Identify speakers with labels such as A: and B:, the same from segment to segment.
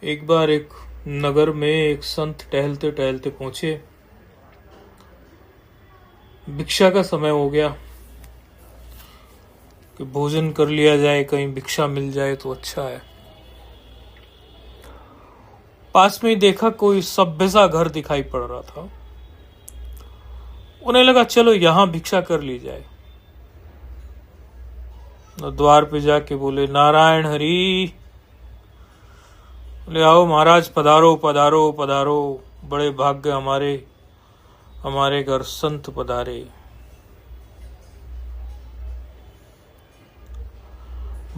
A: एक बार एक नगर में एक संत टहलते टहलते पहुंचे। भिक्षा का समय हो गया कि भोजन कर लिया जाए, कहीं भिक्षा मिल जाए तो अच्छा है। पास में ही देखा कोई सभ्य सा घर दिखाई पड़ रहा था। उन्हें लगा चलो यहां भिक्षा कर ली जाए। द्वार पे जाके बोले नारायण हरि। बोले आओ महाराज, पधारो पधारो पधारो, बड़े भाग्य हमारे घर संत पधारे।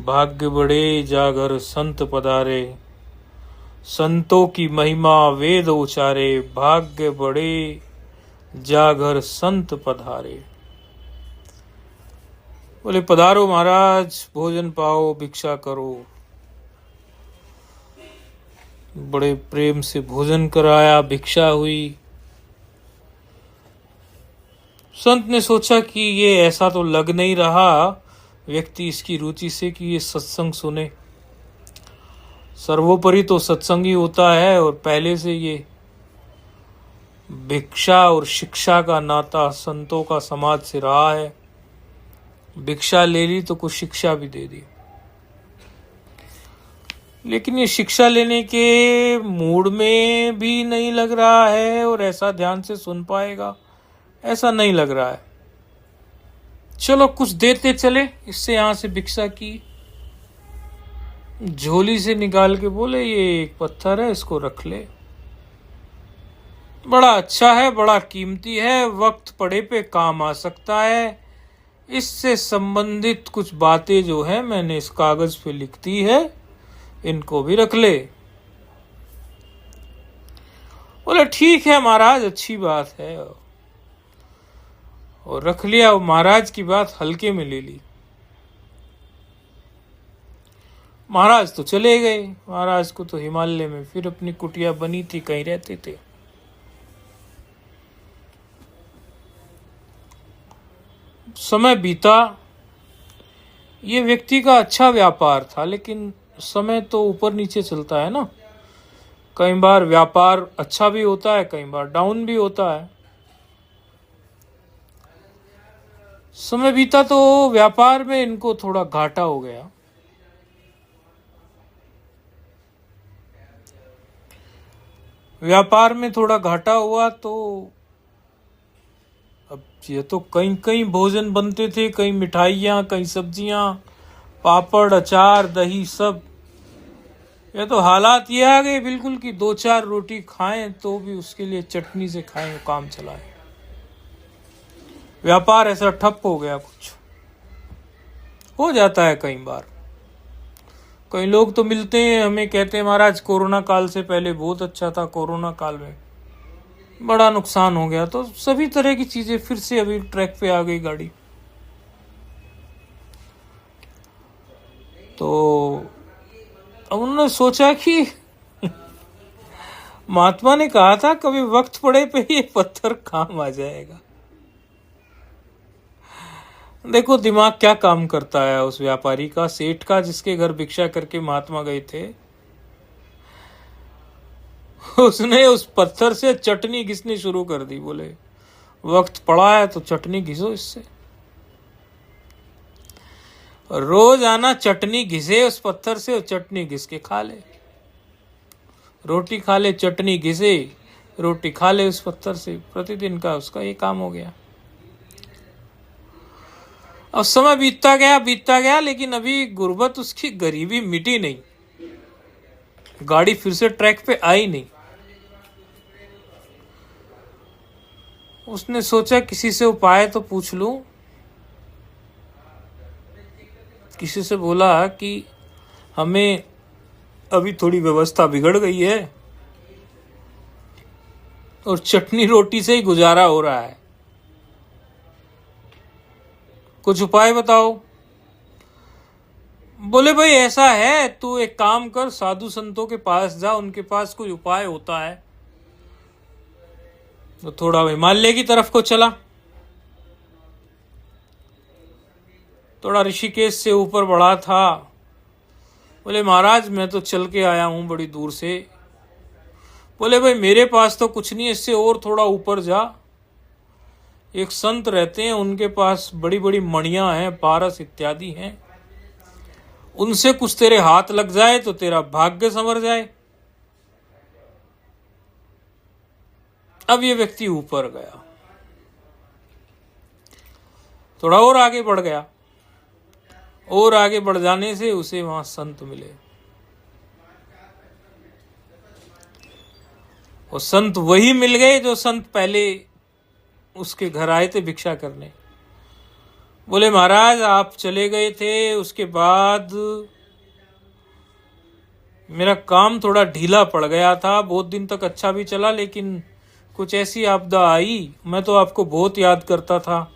A: भाग्य बड़े जागर संत पधारे, संतों की महिमा वेद उचारे। भाग्य बड़े जागर संत पधारे। बोले पधारो महाराज, भोजन पाओ, भिक्षा करो। बड़े प्रेम से भोजन कराया, भिक्षा हुई। संत ने सोचा कि ये ऐसा तो लग नहीं रहा व्यक्ति इसकी रुचि से कि ये सत्संग सुने। सर्वोपरि तो सत्संग ही होता है, और पहले से ये भिक्षा और शिक्षा का नाता संतों का समाज से रहा है। भिक्षा ले ली तो कुछ शिक्षा भी दे दी, लेकिन ये शिक्षा लेने के मूड में भी नहीं लग रहा है और ऐसा ध्यान से सुन पाएगा ऐसा नहीं लग रहा है। चलो कुछ देते चले। इससे यहां से भिक्षा की, झोली से निकाल के बोले ये एक पत्थर है, इसको रख ले। बड़ा अच्छा है, बड़ा कीमती है, वक्त पड़े पे काम आ सकता है। इससे संबंधित कुछ बातें जो है मैंने इस कागज पे लिख दी है, इनको भी रख ले। बोले ठीक है महाराज, अच्छी बात है, और रख लिया। और महाराज की बात हल्के में ले ली। महाराज तो चले गए। महाराज को तो हिमालय में फिर अपनी कुटिया बनी थी, कहीं रहते थे। समय बीता। ये व्यक्ति का अच्छा व्यापार था, लेकिन समय तो ऊपर नीचे चलता है ना। कई बार व्यापार अच्छा भी होता है, कई बार डाउन भी होता है। समय बीता तो व्यापार में इनको थोड़ा घाटा हो गया। व्यापार में थोड़ा घाटा हुआ तो अब ये तो कहीं कहीं भोजन बनते थे, कहीं मिठाइयाँ, कहीं सब्जियाँ, पापड़, अचार, दही, सब। ये तो हालात ये आ गए बिल्कुल कि 2-4 रोटी खाएं तो भी उसके लिए चटनी से खाएं, काम चलाएं। व्यापार ऐसा ठप हो गया। कुछ हो जाता है कई बार। कई लोग तो मिलते हैं हमें, कहते हैं महाराज कोरोना काल से पहले बहुत अच्छा था, कोरोना काल में बड़ा नुकसान हो गया। तो सभी तरह की चीजें फिर से अभी ट्रैक पे आ गई गाड़ी। तो अब उन्होंने सोचा कि महात्मा ने कहा था कभी वक्त पड़े पे ये पत्थर काम आ जाएगा। देखो दिमाग क्या काम करता है उस व्यापारी का, सेठ का, जिसके घर भिक्षा करके महात्मा गए थे। उसने उस पत्थर से चटनी घिसनी शुरू कर दी। बोले वक्त पड़ा है तो चटनी घिसो इससे। रोज आना, चटनी घिसे उस पत्थर से, और चटनी घिस के खा ले। रोटी खा ले, चटनी घिसे, रोटी खा ले उस पत्थर से। प्रतिदिन का उसका ये काम हो गया। अब समय बीतता गया, लेकिन अभी गुर्बत, उसकी गरीबी मिटी नहीं। गाड़ी फिर से ट्रैक पे आई नहीं। उसने सोचा किसी से उपाय तो पूछ लूं। किसी से बोला कि हमें अभी थोड़ी व्यवस्था बिगड़ गई है और चटनी रोटी से ही गुजारा हो रहा है, कुछ उपाय बताओ। बोले भाई ऐसा है, तू एक काम कर, साधु संतों के पास जा, उनके पास कोई उपाय होता है। तो थोड़ा हिमालय की तरफ को चला। थोड़ा ऋषिकेश से ऊपर बढ़ा था। बोले महाराज मैं तो चल के आया हूं बड़ी दूर से। बोले भाई मेरे पास तो कुछ नहीं, इससे और थोड़ा ऊपर जा, एक संत रहते हैं, उनके पास बड़ी बड़ी मणियां हैं, पारस इत्यादि हैं, उनसे कुछ तेरे हाथ लग जाए तो तेरा भाग्य संवर जाए। अब ये व्यक्ति ऊपर गया, थोड़ा और आगे बढ़ गया, और आगे बढ़ जाने से उसे वहां संत मिले। और संत वही मिल गए जो संत पहले उसके घर आए थे भिक्षा करने। बोले महाराज आप चले गए थे, उसके बाद मेरा काम थोड़ा ढीला पड़ गया था, बहुत दिन तक अच्छा भी चला, लेकिन कुछ ऐसी आपदा आई, मैं तो आपको बहुत याद करता था।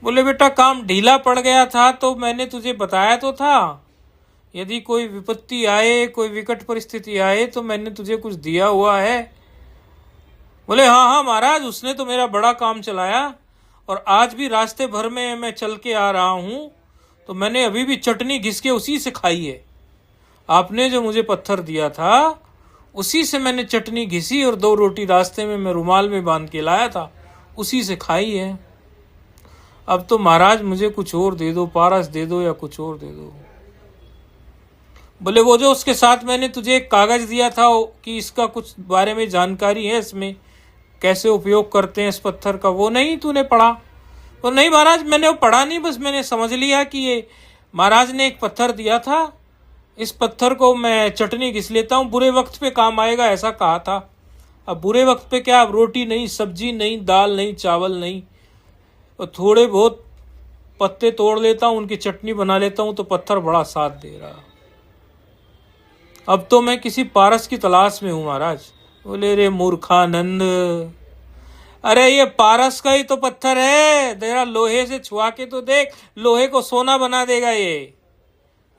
A: बोले बेटा काम ढीला पड़ गया था तो मैंने तुझे बताया तो था, यदि कोई विपत्ति आए, कोई विकट परिस्थिति आए तो मैंने तुझे कुछ दिया हुआ है। बोले हाँ हाँ महाराज, उसने तो मेरा बड़ा काम चलाया, और आज भी रास्ते भर में मैं चल के आ रहा हूं तो मैंने अभी भी चटनी घिस के उसी से खाई है। आपने जो मुझे पत्थर दिया था उसी से मैंने चटनी घिसी, और 2 रोटी रास्ते में मैं रुमाल में बांध के लाया था, उसी से खाई है। अब तो महाराज मुझे कुछ और दे दो, पारस दे दो या कुछ और दे दो। बोले वो जो उसके साथ मैंने तुझे एक कागज दिया था कि इसका कुछ बारे में जानकारी है, इसमें कैसे उपयोग करते हैं इस पत्थर का, वो नहीं तूने पढ़ा? तो नहीं महाराज मैंने वो पढ़ा नहीं, बस मैंने समझ लिया कि ये महाराज ने एक पत्थर दिया था, इस पत्थर को मैं चटनी घिस लेता हूँ, बुरे वक्त पे काम आएगा, ऐसा कहा था। अब बुरे वक्त पे क्या, अब रोटी नहीं, सब्जी नहीं, दाल नहीं, चावल नहीं, और थोड़े बहुत पत्ते तोड़ लेता हूँ, उनकी चटनी बना लेता हूँ तो पत्थर बड़ा साथ दे रहा। अब तो मैं किसी पारस की तलाश में हूं महाराज। बोले रे मूर्खानंद, अरे ये पारस का ही तो पत्थर है, तेरा लोहे से छुआ के तो देख, लोहे को सोना बना देगा ये।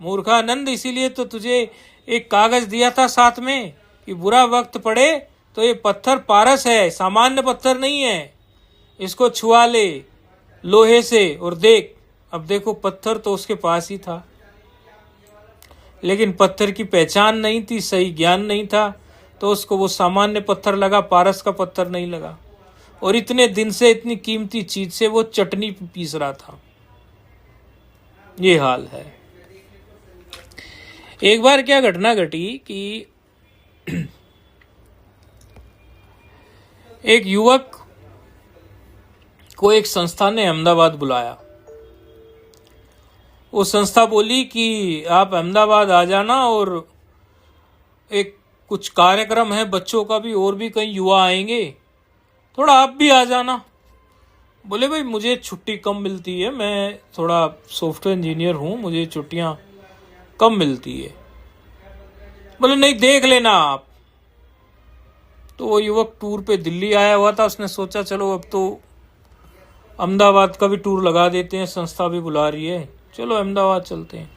A: मूर्खानंद इसीलिए तो तुझे एक कागज दिया था साथ में कि बुरा वक्त पड़े तो ये पत्थर पारस है, सामान्य पत्थर नहीं है, इसको छुआ ले लोहे से और देख। अब देखो पत्थर तो उसके पास ही था, लेकिन पत्थर की पहचान नहीं थी, सही ज्ञान नहीं था, तो उसको वो सामान्य पत्थर लगा, पारस का पत्थर नहीं लगा। और इतने दिन से इतनी कीमती चीज से वो चटनी पीस रहा था। ये हाल है। एक बार क्या घटना घटी कि एक युवक को एक संस्था ने अहमदाबाद बुलाया। वो संस्था बोली कि आप अहमदाबाद आ जाना, और एक कुछ कार्यक्रम है बच्चों का भी, और भी कई युवा आएंगे, थोड़ा आप भी आ जाना। बोले भाई मुझे छुट्टी कम मिलती है, मैं थोड़ा सॉफ्टवेयर इंजीनियर हूं, मुझे छुट्टियां कम मिलती है। बोले नहीं देख लेना आप। तो वो युवक टूर पे दिल्ली आया हुआ था, उसने सोचा चलो अब तो अहमदाबाद का भी टूर लगा देते हैं, संस्था भी बुला रही है, चलो अहमदाबाद चलते हैं।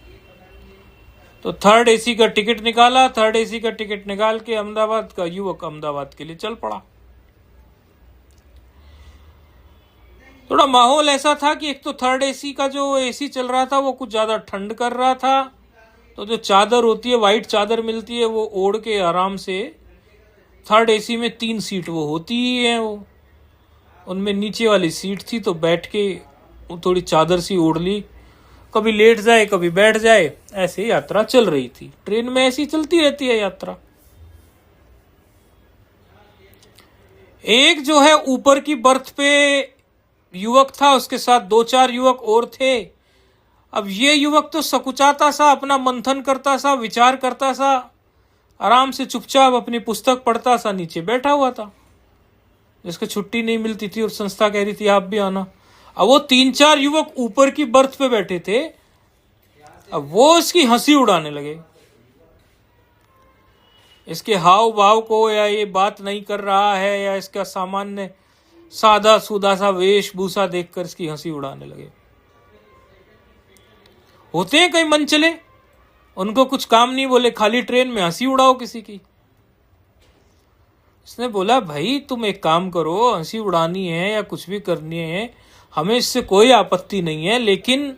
A: तो 3rd AC का टिकट निकाला, 3rd AC का टिकट निकाल के अहमदाबाद का युवक अहमदाबाद के लिए चल पड़ा। थोड़ा माहौल ऐसा था कि एक तो 3rd AC का जो AC चल रहा था वो कुछ ज्यादा ठंड कर रहा था, तो जो चादर होती है, व्हाइट चादर मिलती है, वो ओढ़ के आराम से 3rd AC में 3 सीट वो होती ही है, वो उनमें नीचे वाली सीट थी, तो बैठ के थोड़ी चादर सी ओढ़ ली, कभी लेट जाए कभी बैठ जाए, ऐसे यात्रा चल रही थी। ट्रेन में ऐसी चलती रहती है यात्रा। एक जो है ऊपर की बर्थ पे युवक था, उसके साथ 2-4 युवक और थे। अब ये युवक तो सकुचाता सा, अपना मंथन करता सा, विचार करता सा, आराम से चुपचाप अपनी पुस्तक पढ़ता सा नीचे बैठा हुआ था, जिसको छुट्टी नहीं मिलती थी और संस्था कह रही थी आप भी आना। अब वो 3-4 युवक ऊपर की बर्थ पे बैठे थे, अब वो इसकी हंसी उड़ाने लगे, इसके हाव भाव को, या ये बात नहीं कर रहा है, या इसका सामान्य सादा सूदा सा वेशभूषा देखकर इसकी हंसी उड़ाने लगे। होते हैं कई मन चले, उनको कुछ काम नहीं, बोले खाली ट्रेन में हंसी उड़ाओ किसी की। इसने बोला भाई तुम एक काम करो, हंसी उड़ानी है या कुछ भी करनी है हमें इससे कोई आपत्ति नहीं है, लेकिन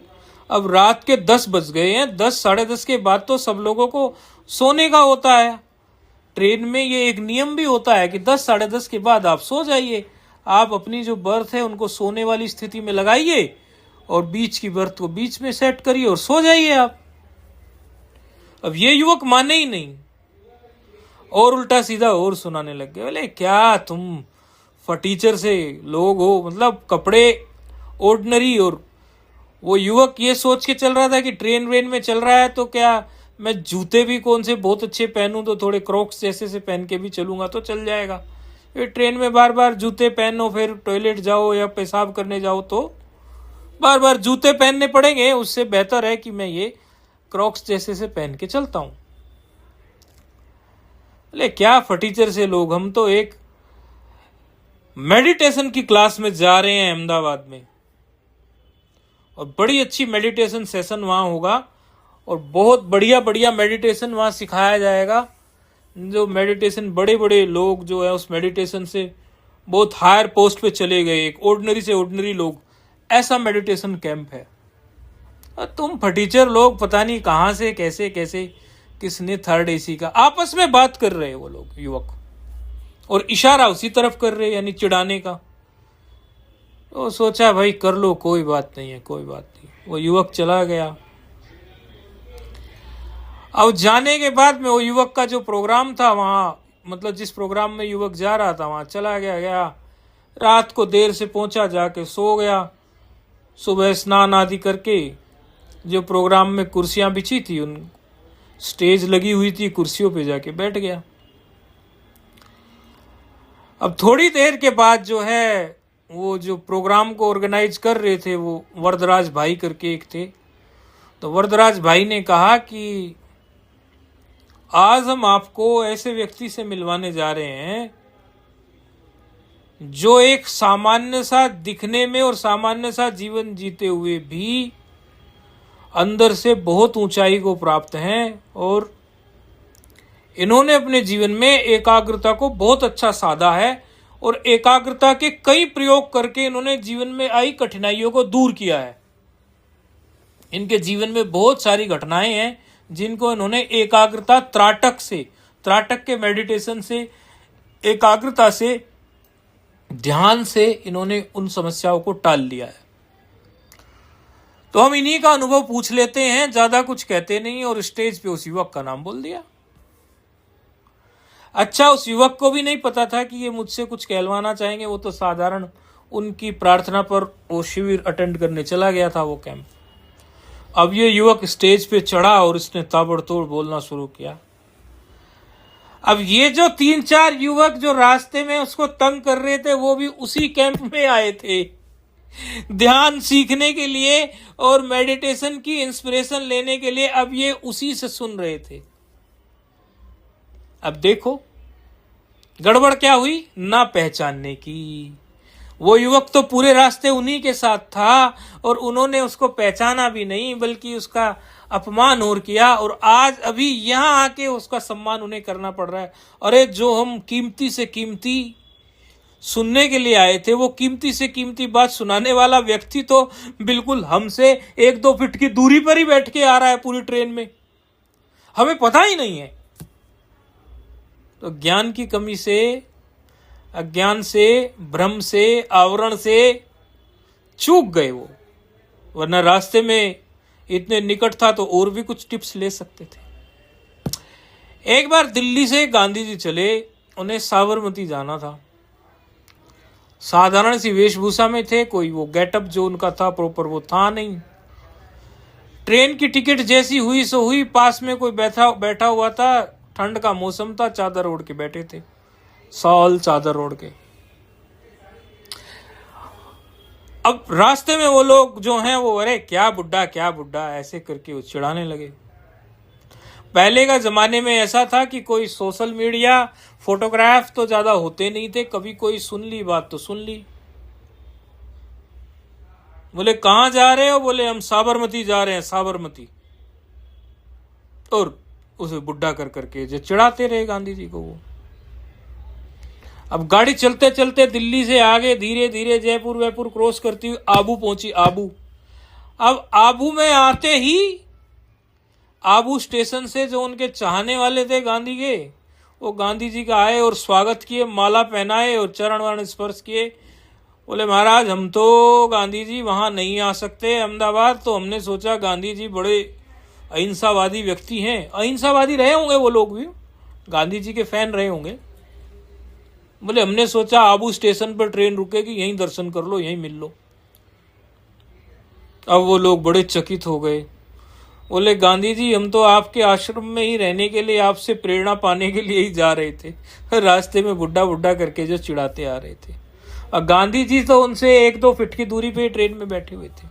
A: अब रात के 10 बज गए हैं, 10 साढ़े 10 के बाद तो सब लोगों को सोने का होता है। ट्रेन में ये एक नियम भी होता है कि 10 साढ़े 10 के बाद आप सो जाइए। आप अपनी जो बर्थ है उनको सोने वाली स्थिति में लगाइए और बीच की बर्थ को बीच में सेट करिए और सो जाइए आप। अब ये युवक माने ही नहीं और उल्टा सीधा और सुनाने लग गए। बोले क्या तुम फटीचर से लोग हो, मतलब कपड़े ऑर्डिनरी। और वो युवक ये सोच के चल रहा था कि ट्रेन वेन में चल रहा है तो क्या मैं जूते भी कौन से बहुत अच्छे पहनूं, तो थोड़े क्रॉक्स जैसे से पहन के भी चलूंगा तो चल जाएगा। ये ट्रेन में बार बार जूते पहनो, फिर टॉयलेट जाओ या पेशाब करने जाओ तो बार बार जूते पहनने पड़ेंगे, उससे बेहतर है कि मैं ये क्रॉक्स जैसे से पहन के चलता हूं। अरे क्या फटीचर से लोग, हम तो एक मेडिटेशन की क्लास में जा रहे हैं अहमदाबाद में, और बड़ी अच्छी मेडिटेशन सेशन वहां होगा और बहुत बढ़िया बढ़िया मेडिटेशन वहां सिखाया जाएगा। जो मेडिटेशन बड़े बड़े लोग जो है उस मेडिटेशन से बहुत हायर पोस्ट पे चले गए, एक ऑर्डिनरी से ऑर्डिनरी लोग, ऐसा मेडिटेशन कैंप है। और तुम फटीचर लोग पता नहीं कहां से कैसे कैसे किसने थर्ड एसी का, आपस में बात कर रहे हैं वो लोग युवक, और इशारा उसी तरफ कर रहे, यानी चिढ़ाने का। तो सोचा भाई कर लो, कोई बात नहीं है, कोई बात नहीं। वो युवक चला गया। अब जाने के बाद में वो युवक का जो प्रोग्राम था वहां, मतलब जिस प्रोग्राम में युवक जा रहा था वहां चला गया। रात को देर से पहुंचा, जाके सो गया। सुबह स्नान आदि करके जो प्रोग्राम में कुर्सियां बिछी थी, उन स्टेज लगी हुई थी, कुर्सियों पे जाके बैठ गया। अब थोड़ी देर के बाद जो है वो जो प्रोग्राम को ऑर्गेनाइज कर रहे थे वो वरदराज भाई करके एक थे, तो वरदराज भाई ने कहा कि आज हम आपको ऐसे व्यक्ति से मिलवाने जा रहे हैं जो एक सामान्य सा दिखने में और सामान्य सा जीवन जीते हुए भी अंदर से बहुत ऊंचाई को प्राप्त हैं, और इन्होंने अपने जीवन में एकाग्रता को बहुत अच्छा साधा है और एकाग्रता के कई प्रयोग करके इन्होंने जीवन में आई कठिनाइयों को दूर किया है। इनके जीवन में बहुत सारी घटनाएं हैं जिनको इन्होंने एकाग्रता, त्राटक के मेडिटेशन से, एकाग्रता से, ध्यान से इन्होंने उन समस्याओं को टाल लिया है। तो हम इन्हीं का अनुभव पूछ लेते हैं, ज्यादा कुछ कहते नहीं, और स्टेज पे उस युवक का नाम बोल दिया। अच्छा, उस युवक को भी नहीं पता था कि ये मुझसे कुछ कहलवाना चाहेंगे, वो तो साधारण उनकी प्रार्थना पर वो शिविर अटेंड करने चला गया था, वो कैंप। अब ये युवक स्टेज पे चढ़ा और इसने ताबड़तोड़ बोलना शुरू किया। अब ये जो 3-4 युवक जो रास्ते में उसको तंग कर रहे थे वो भी उसी कैंप में आए थे ध्यान सीखने के लिए और मेडिटेशन की इंस्पिरेशन लेने के लिए। अब ये उसी से सुन रहे थे। अब देखो गड़बड़ क्या हुई, ना पहचानने की। वो युवक तो पूरे रास्ते उन्हीं के साथ था और उन्होंने उसको पहचाना भी नहीं, बल्कि उसका अपमान और किया, और आज अभी यहां आके उसका सम्मान उन्हें करना पड़ रहा है। अरे जो हम कीमती से कीमती सुनने के लिए आए थे, वो कीमती से कीमती बात सुनाने वाला व्यक्ति तो बिल्कुल हमसे 1-2 फीट की दूरी पर ही बैठ के आ रहा है पूरी ट्रेन में, हमें पता ही नहीं है। तो ज्ञान की कमी से, अज्ञान से, भ्रम से, आवरण से चूक गए वो, वरना रास्ते में इतने निकट था तो और भी कुछ टिप्स ले सकते थे। एक बार दिल्ली से गांधी जी चले, उन्हें साबरमती जाना था। साधारण सी वेशभूषा में थे, कोई वो गेटअप जो उनका था प्रॉपर वो था नहीं। ट्रेन की टिकट जैसी हुई सो हुई, पास में कोई बैठा हुआ था, ठंड का मौसम था, चादर ओढ़ के बैठे थे, शॉल चादर ओढ़ के। अब रास्ते में वो लोग जो हैं वो अरे क्या बुड्ढा ऐसे करके वो चिढ़ाने लगे। पहले का जमाने में ऐसा था कि कोई सोशल मीडिया, फोटोग्राफ तो ज्यादा होते नहीं थे, कभी कोई सुन ली बात तो सुन ली। बोले कहां जा रहे हो, बोले हम साबरमती जा रहे हैं, साबरमती, और उसे बुड्ढा कर करके जो चिढ़ाते रहे गांधी जी को। वो अब गाड़ी चलते चलते दिल्ली से आगे धीरे धीरे जयपुर वयपुर क्रॉस करती हुई आबू पहुंची। आबू, अब आबू में आते ही आबू स्टेशन से जो उनके चाहने वाले थे गांधी के, वो गांधी जी का आए और स्वागत किए, माला पहनाए और चरण वरण स्पर्श किए। बोले महाराज हम तो गांधी जी वहां नहीं आ सकते अहमदाबाद, तो हमने सोचा गांधी जी बड़े अहिंसावादी व्यक्ति हैं। अहिंसावादी रहे होंगे वो लोग भी, गांधी जी के फैन रहे होंगे। बोले हमने सोचा आबू स्टेशन पर ट्रेन रुकेगी, यहीं दर्शन कर लो, यहीं मिल लो। अब वो लोग बड़े चकित हो गए। बोले गांधी जी हम तो आपके आश्रम में ही रहने के लिए, आपसे प्रेरणा पाने के लिए ही जा रहे थे। रास्ते में बुड्ढा बुड्ढा करके जो चिढ़ाते आ रहे थे, और गांधी जी तो उनसे 1-2 फीट की दूरी पे ट्रेन में बैठे हुए थे।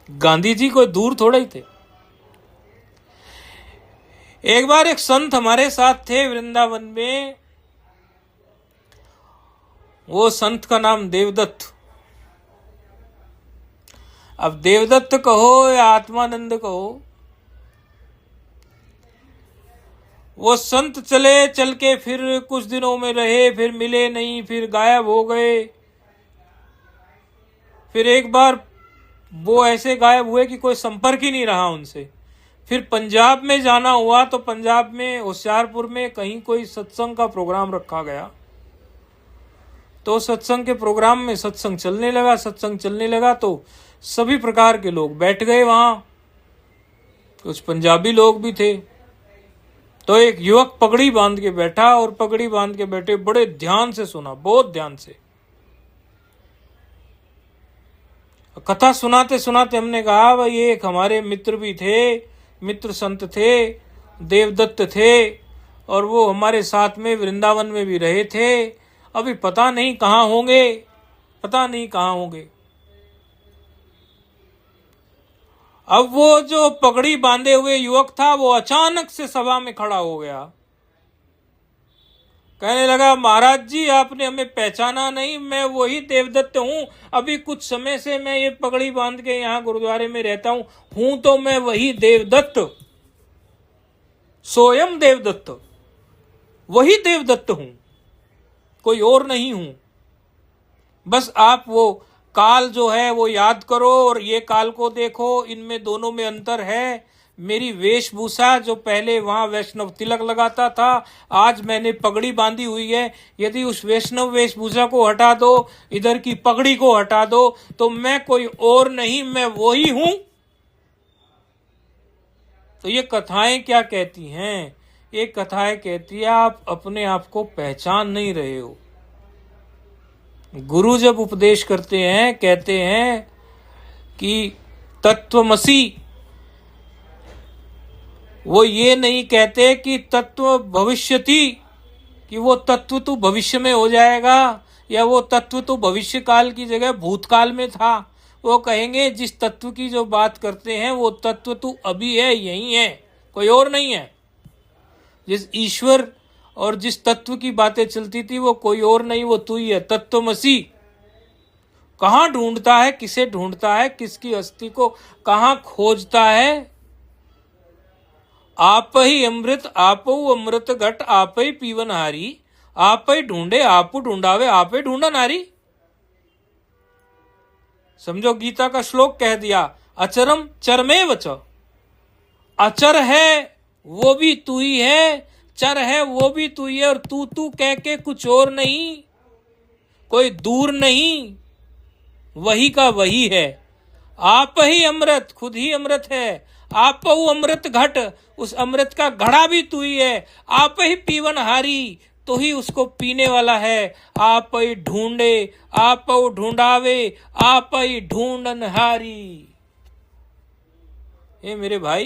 A: गांधी जी कोई दूर थोड़ा ही थे। एक बार एक संत हमारे साथ थे वृंदावन में, वो संत का नाम देवदत्त। अब देवदत्त कहो या आत्मानंद कहो, वो संत चले, चल के फिर कुछ दिनों में रहे, फिर मिले नहीं, फिर गायब हो गए। फिर एक बार वो ऐसे गायब हुए कि कोई संपर्क ही नहीं रहा उनसे। फिर पंजाब में जाना हुआ, तो पंजाब में होशियारपुर में कहीं कोई सत्संग का प्रोग्राम रखा गया, तो सत्संग के प्रोग्राम में सत्संग चलने लगा। सत्संग चलने लगा तो सभी प्रकार के लोग बैठ गए वहां, कुछ पंजाबी लोग भी थे। तो एक युवक पगड़ी बांध के बैठा, और पगड़ी बांध के बैठे बड़े ध्यान से सुना, बहुत ध्यान से। कथा सुनाते सुनाते हमने कहा भाई एक हमारे मित्र भी थे, मित्र संत थे, देवदत्त थे, और वो हमारे साथ में वृंदावन में भी रहे थे। अभी पता नहीं कहाँ होंगे, पता नहीं कहाँ होंगे। अब वो जो पगड़ी बांधे हुए युवक था, वो अचानक से सभा में खड़ा हो गया, कहने लगा महाराज जी आपने हमें पहचाना नहीं, मैं वही देवदत्त हूँ। अभी कुछ समय से मैं ये पगड़ी बांध के यहाँ गुरुद्वारे में रहता हूँ तो मैं वही देवदत्त, स्वयं देवदत्त, वही देवदत्त हूँ, कोई और नहीं हूँ। बस आप वो काल जो है वो याद करो और ये काल को देखो, इनमें दोनों में अंतर है। मेरी वेशभूषा जो पहले वहां वैष्णव तिलक लगाता था, आज मैंने पगड़ी बांधी हुई है। यदि उस वैष्णव वेशभूषा को हटा दो, इधर की पगड़ी को हटा दो, तो मैं कोई और नहीं, मैं वही हूं। तो ये कथाएं क्या कहती हैं? ये कथाएं कहती है आप अपने आप को पहचान नहीं रहे हो। गुरु जब उपदेश करते हैं, कहते हैं कि तत्वमसि, वो ये नहीं कहते कि तत्व भविष्यति, कि वो तत्व तो भविष्य में हो जाएगा, या वो तत्व तो भविष्य काल की जगह भूतकाल में था। वो कहेंगे जिस तत्व की जो बात करते हैं वो तत्व तो अभी है, यही है, कोई और नहीं है। जिस ईश्वर और जिस तत्व की बातें चलती थी वो कोई और नहीं, वो तू ही है, तत्वमसि। कहाँ ढूंढता है, किसे ढूंढता है, किसकी अस्थि को कहाँ खोजता है? आप ही अमृत आपो अमृत घट आप ही पीवन हारी, आप ही ढूंढे आप ढूंढावे आप ही ढूंढन हारी। समझो गीता का श्लोक कह दिया, अचरम चरमेव च। अचर है वो भी तू ही है, चर है वो भी तू ही है, और तू तू कह के कुछ और नहीं, कोई दूर नहीं, वही का वही है। आप ही अमृत, खुद ही अमृत है। आप वो अमृत घट, उस अमृत का घड़ा भी तू ही है। आप ही पीवन हारी, तो ही उसको पीने वाला है। आप ही ढूंढे आप ढूंढावे आप ही ढूंढन हारी। ये मेरे भाई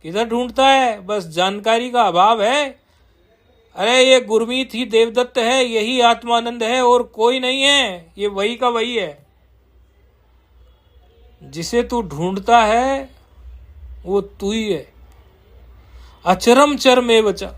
A: किधर ढूंढता है? बस जानकारी का अभाव है। अरे ये गुरमीत ही देवदत्त है, यही आत्मानंद है, और कोई नहीं है, ये वही का वही है। जिसे तू ढूंढता है वो तू ही है। अचरम चर में बचा,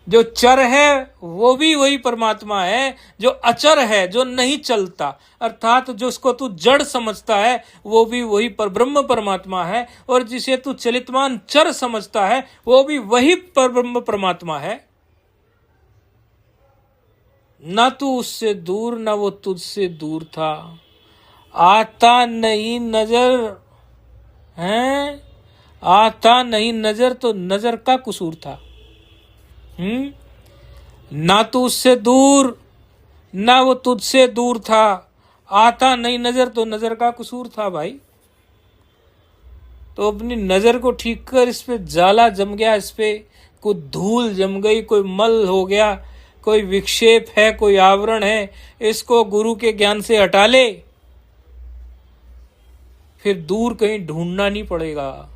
A: जो चर है वो भी वही परमात्मा है। जो अचर है, जो नहीं चलता, अर्थात जो उसको तू जड़ समझता है, वो भी वही परब्रह्म परमात्मा है। और जिसे तू चलितमान चर समझता है, वो भी वही परब्रह्म परमात्मा है। न तू उससे दूर न वो तुझसे दूर था, आता नहीं नजर है, आता नहीं नजर तो नजर का कसूर था। ना तू उससे दूर ना वो तुझसे दूर था, आता नहीं नजर तो नजर का कसूर था भाई। तो अपनी नजर को ठीक कर, इस पे जाला जम गया, इस पे कोई धूल जम गई, कोई मल हो गया, कोई विक्षेप है, कोई आवरण है, इसको गुरु के ज्ञान से हटा ले, फिर दूर कहीं ढूंढना नहीं पड़ेगा,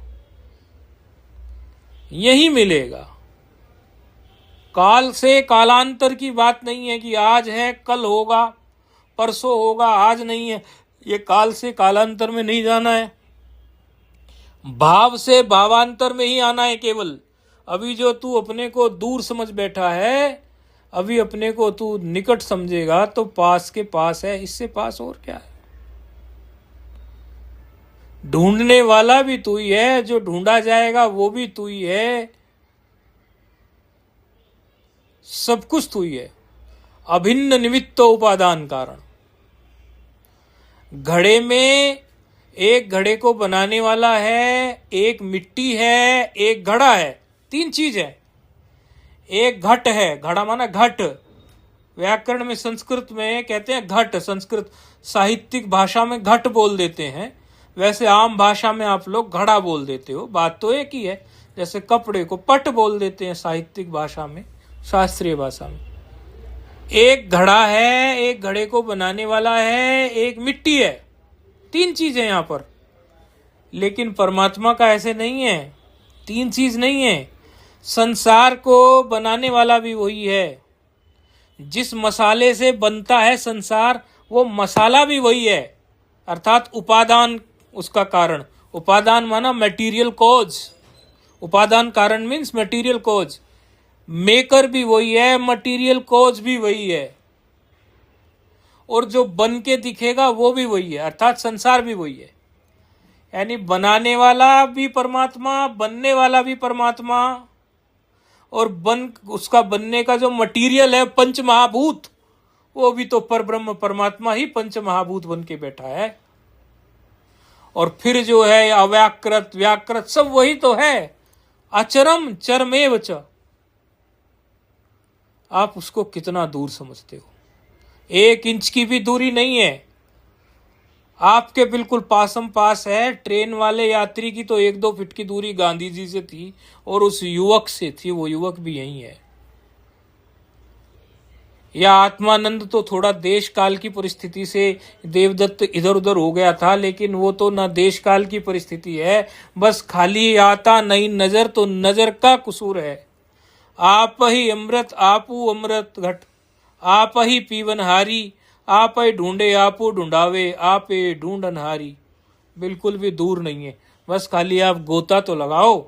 A: यही मिलेगा। काल से कालांतर की बात नहीं है कि आज है कल होगा परसों होगा, आज नहीं है, ये काल से कालांतर में नहीं जाना है, भाव से भावांतर में ही आना है केवल। अभी जो तू अपने को दूर समझ बैठा है, अभी अपने को तू निकट समझेगा तो पास के पास है, इससे पास और क्या है। ढूंढने वाला भी तू ही है, जो ढूंढा जाएगा वो भी तू ही है, सब कुछ तू ही है। अभिन्न निमित्त उपादान कारण। घड़े में एक घड़े को बनाने वाला है, एक मिट्टी है, एक घड़ा है, तीन चीज है। एक घट है, घड़ा माना घट, व्याकरण में संस्कृत में कहते हैं घट, संस्कृत साहित्यिक भाषा में घट बोल देते हैं, वैसे आम भाषा में आप लोग घड़ा बोल देते हो, बात तो एक ही है। जैसे कपड़े को पट बोल देते हैं साहित्यिक भाषा में, शास्त्रीय भाषा में। एक घड़ा है, एक घड़े को बनाने वाला है, एक मिट्टी है, तीन चीजें यहां पर। लेकिन परमात्मा का ऐसे नहीं है, तीन चीज नहीं है। संसार को बनाने वाला भी वही है, जिस मसाले से बनता है संसार वो मसाला भी वही है, अर्थात उपादान उसका कारण। उपादान माना मटेरियल कॉज, उपादान कारण मीन्स मटेरियल कॉज। मेकर भी वही है, मटेरियल कॉज भी वही है, और जो बन के दिखेगा वो भी वही है, अर्थात संसार भी वही है। यानी बनाने वाला भी परमात्मा, बनने वाला भी परमात्मा, और उसका बनने का जो मटेरियल है पंच महाभूत, वो भी तो परब्रह्म परमात्मा ही पंच महाभूत बन के बैठा है। और फिर जो है अव्याकृत व्याकृत सब वही तो है, अचरम चरमेव च। आप उसको कितना दूर समझते हो, 1 इंच की भी दूरी नहीं है, आपके बिल्कुल पासम पास है। ट्रेन वाले यात्री की तो 1-2 फीट की दूरी गांधी जी से थी, और उस युवक से थी, वो युवक भी यही है। या आत्मानंद तो थोड़ा देश काल की परिस्थिति से देवदत्त इधर उधर हो गया था, लेकिन वो तो ना देश काल की परिस्थिति है, बस खाली आता नहीं नजर तो नजर का कसूर है। आप ही अमृत आपू अमृत घट, आप ही पीवनहारी, आप ही ढूंढे आपू ढूंढावे, आप ही ढूंढनहारी। बिल्कुल भी दूर नहीं है, बस खाली आप गोता तो लगाओ,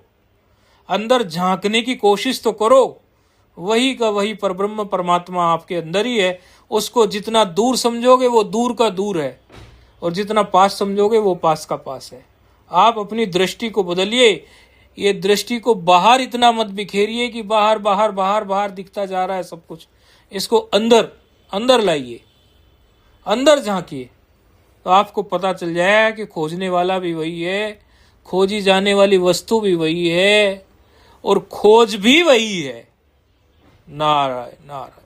A: अंदर झांकने की कोशिश तो करो। वही का वही परब्रह्म परमात्मा आपके अंदर ही है। उसको जितना दूर समझोगे वो दूर का दूर है, और जितना पास समझोगे वो पास का पास है। आप अपनी दृष्टि को बदलिए, ये दृष्टि को बाहर इतना मत बिखेरिए कि बाहर बाहर बाहर बाहर दिखता जा रहा है सब कुछ। इसको अंदर अंदर लाइए, अंदर झांकिए, तो आपको पता चल जाएगा कि खोजने वाला भी वही है, खोजी जाने वाली वस्तु भी वही है, और खोज भी वही है। नारायण नारायण।